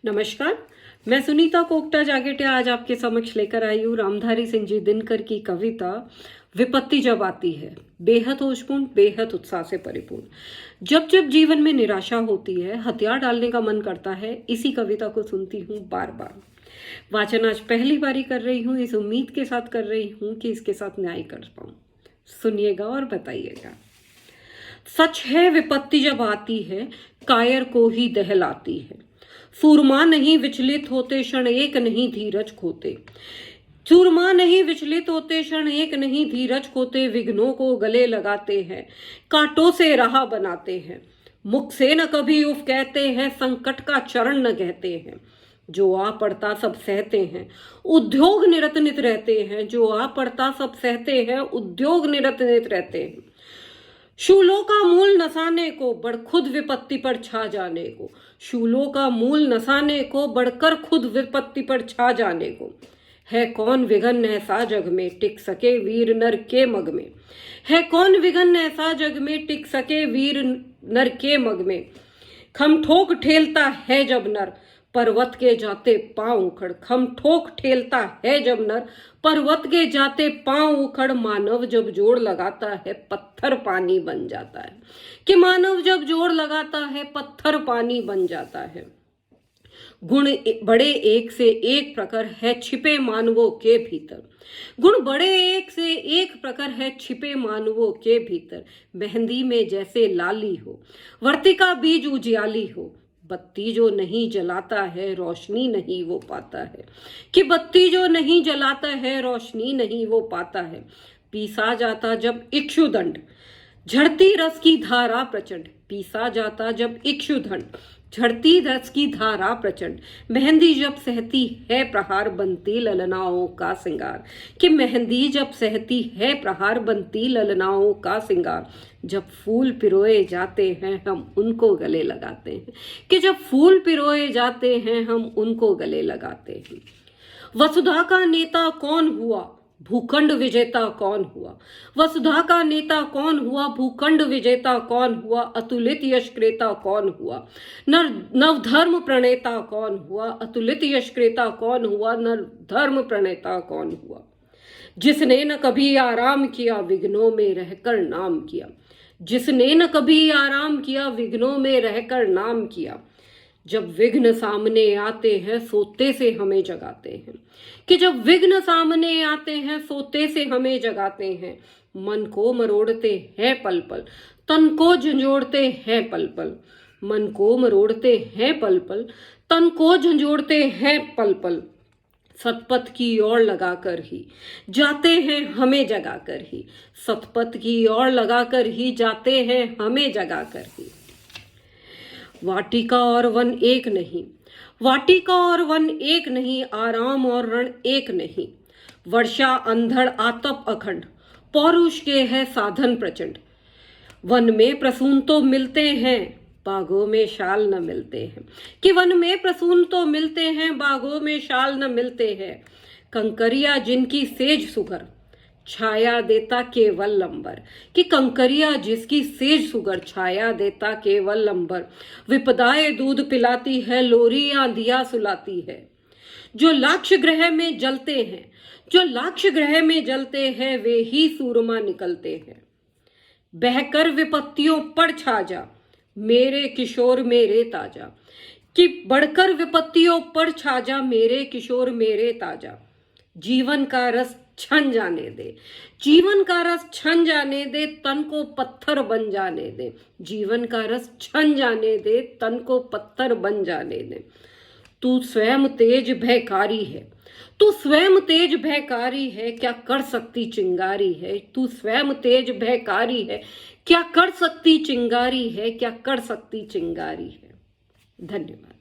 नमस्कार, मैं सुनीता कोकटा जागेटिया आज आपके समक्ष लेकर आई हूँ रामधारी सिंह जी दिनकर की कविता विपत्ति जब आती है। बेहद होशपूर्ण, बेहद उत्साह से परिपूर्ण। जब जब जीवन में निराशा होती है, हथियार डालने का मन करता है, इसी कविता को सुनती हूँ बार बार। वाचन आज पहली बारी कर रही हूँ, इस उम्मीद के साथ कर रही हूँ कि इसके साथ न्याय कर पाऊँ। सुनिएगा और बताइएगा। सच है, विपत्ति जब आती है कायर को ही दहलाती है। सूरमा नहीं विचलित होते, क्षण एक नहीं धीरज खोते। सूरमा नहीं विचलित होते, क्षण एक नहीं धीरज खोते। विघ्नों को गले लगाते हैं, कांटों से राह बनाते हैं। मुख से न कभी उफ कहते हैं, संकट का चरण न कहते हैं। जो आ पड़ता सब सहते हैं, उद्योग निरत नित रहते हैं। जो आ पड़ता सब सहते हैं, उद्योग निरत नित रहते हैं। शूलों का मूल नसाने को बढ़ खुद विपत्ति पर छा जाने को। शूलों का मूल नसाने को बढ़कर खुद विपत्ति पर छा जाने को। है कौन विघन ऐसा जग में टिक सके वीर नर के मग में। है कौन विघन ऐसा जग में टिक सके वीर नर के मग में। खम ठोक ठेलता है जब नर, पर्वत के जाते पांव उखड़। खम ठोक ठेलता है जब नर, पर्वत के जाते पांव उखड़। मानव जब जोड़ लगाता है, पत्थर पानी बन जाता है। कि मानव जब जोड़ लगाता है, पत्थर पानी बन जाता है। गुण बड़े एक से एक प्रकार है छिपे मानवों के भीतर। गुण बड़े एक से एक प्रकार है छिपे मानवों के भीतर। मेहंदी में जैसे लाली हो, वर्तिका बीज उजियाली हो। बत्ती जो नहीं जलाता है, रोशनी नहीं वो पाता है। कि बत्ती जो नहीं जलाता है, रोशनी नहीं वो पाता है। पीसा जाता जब इक्षुदंड, झड़ती रस की धारा प्रचंड। पीसा जाता जब इक्षुदंड, झड़ती रस की धारा प्रचंड। मेहंदी जब सहती है प्रहार, बनती ललनाओं का सिंगार। कि मेहंदी जब सहती है प्रहार, बनती ललनाओं का सिंगार। जब फूल पिरोए जाते हैं, हम उनको गले लगाते हैं। कि जब फूल पिरोए जाते हैं, हम उनको गले लगाते हैं। वसुधा का नेता कौन हुआ, भूखंड विजेता कौन हुआ। वसुधा का नेता कौन हुआ, भूखंड विजेता कौन हुआ। अतुलित यश क्रेता कौन हुआ, नवधर्म प्रणेता कौन हुआ। अतुलित यश क्रेता कौन हुआ, नवधर्म प्रणेता कौन हुआ। जिसने न कभी आराम किया, विघ्नों में रहकर नाम किया। जिसने न कभी आराम किया, विघ्नों में रहकर नाम किया। जब विघ्न सामने आते हैं, सोते से हमें जगाते हैं। कि जब विघ्न सामने आते हैं, सोते से हमें जगाते हैं। मन को मरोड़ते हैं पल पल, तन को झंझोड़ते हैं पल पल। मन को मरोड़ते हैं पल पल, तन को झंझोड़ते हैं पल पल। सतपथ की ओर लगाकर ही जाते हैं हमें जगाकर ही। सतपथ की ओर लगाकर ही जाते हैं हमें जगाकर ही। वाटिका और वन एक नहीं, वाटिका और वन एक नहीं। आराम और रण एक नहीं। वर्षा अंधड़ आतप अखंड, पौरुष के है साधन प्रचंड। वन में प्रसून तो मिलते हैं, बागों में शाल न मिलते हैं। कि वन में प्रसून तो मिलते हैं, बागों में शाल न मिलते हैं। कंकरिया जिनकी सेज सुगर, छाया देता केवल लंबर। कि कंकरिया जिसकी सेज सुगर, छाया देता केवल लंबर। विपदाए दूध पिलाती है, लोरियां दिया सुलाती है। जो लाक्ष ग्रह में जलते हैं, जो लाक्ष ग्रह में जलते हैं, वे ही सूरमा निकलते हैं। बहकर विपत्तियों पर छा जा, मेरे किशोर मेरे ताजा। कि बढ़कर विपत्तियों पर छा जा, मेरे किशोर मेरे ताजा। जीवन का रस छन जाने दे, जीवन का रस छन जाने दे, तन को पत्थर बन जाने दे। जीवन का रस छन जाने दे, तन को पत्थर बन जाने दे। तू स्वयं तेज भयकारी है, तू स्वयं तेज भयकारी है, क्या कर सकती चिंगारी है। तू स्वयं तेज भयकारी है, क्या कर सकती चिंगारी है। क्या कर सकती चिंगारी है। धन्यवाद।